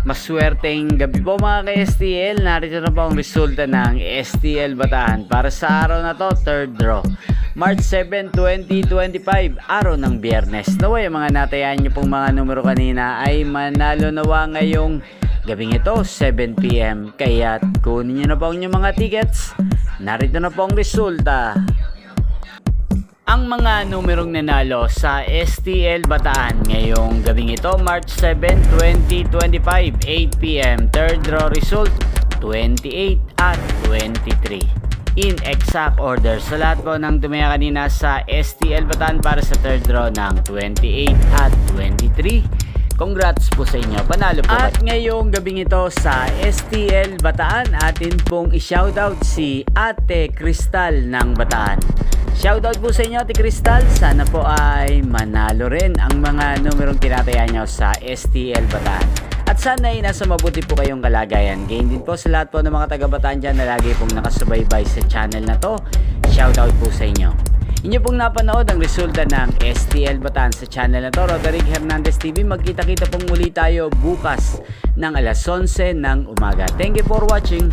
Maswerteng gabi po mga ka-STL. Narito na po ang resulta ng STL Bataan para sa araw na to, third draw. March 7, 2025, araw ng Biyernes. Naway mga natayaan nyo pong mga numero kanina ay manalo nawa ngayong gabing ito, 7 PM. Kaya kunin nyo na po ang inyong mga tickets. Narito na po ang resulta. Ang mga numerong nanalo sa STL Bataan ngayong gabing ito, March 7, 2025, 8 PM. Third draw result, 28 at 23. In exact order sa lahat po ng tumaya kanina sa STL Bataan para sa third draw ng 28 at 23. Congrats po sa inyo, panalo po. At ngayong gabing ito sa STL Bataan, atin pong i-shoutout si Ate Cristal ng Bataan. Shoutout po sa inyo Ate Cristal, sana po ay manalo rin ang mga numerong tinataya nyo sa STL Bataan. At sana ay nasa mabuti po kayong kalagayan. Gain din po sa lahat po ng mga taga-Bataan dyan na lagi pong nakasubaybay sa channel na to. Shoutout po sa inyo. Inyo pong napanood ang resulta ng STL Bataan sa channel na to, Roderick Hernandez TV. Magkita-kita pong muli tayo bukas ng alas 11 ng umaga. Thank you for watching.